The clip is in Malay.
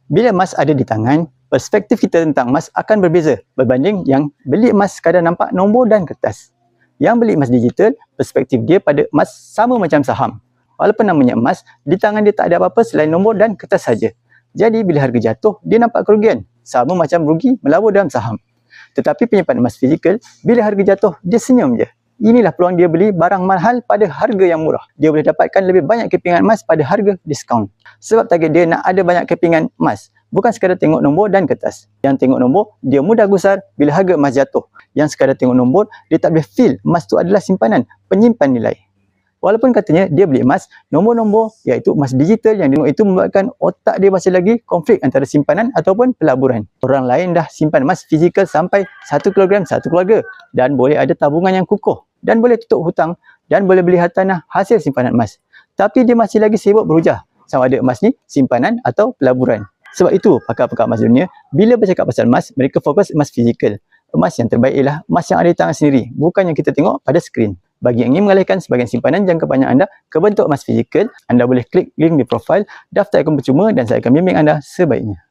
Bila emas ada di tangan, perspektif kita tentang emas akan berbeza berbanding yang beli emas sekadar nampak nombor dan kertas. Yang beli emas digital, perspektif dia pada emas sama macam saham. Walaupun namanya emas, di tangan dia tak ada apa-apa selain nombor dan kertas saja. Jadi bila harga jatuh, dia nampak kerugian. Sama macam rugi melabur dalam saham. Tetapi penyimpan emas fizikal, bila harga jatuh, dia senyum je. Inilah peluang dia beli barang mahal pada harga yang murah. Dia boleh dapatkan lebih banyak kepingan emas pada harga diskaun. Sebab target dia nak ada banyak kepingan emas. Bukan sekadar tengok nombor dan kertas. Yang tengok nombor, dia mudah gusar bila harga emas jatuh. Yang sekadar tengok nombor, dia tak boleh feel emas tu adalah simpanan, penyimpan nilai. Walaupun katanya dia beli emas, nombor-nombor iaitu emas digital yang dia itu membuatkan otak dia masih lagi konflik antara simpanan ataupun pelaburan. Orang lain dah simpan emas fizikal sampai 1 kilogram satu keluarga dan boleh ada tabungan yang kukuh dan boleh tutup hutang dan boleh beli hartanah hasil simpanan emas. Tapi dia masih lagi sibuk berhujah sama ada emas ni simpanan atau pelaburan. Sebab itu pakar-pakar emas dunia bila bercakap pasal emas, mereka fokus emas fizikal. Emas yang terbaik ialah emas yang ada di tangan sendiri, bukan yang kita tengok pada skrin. Bagi yang ingin mengalihkan sebahagian simpanan jangka panjang anda ke bentuk emas fizikal, anda boleh klik link di profil, daftar akaun percuma dan saya akan bimbing anda sebaiknya.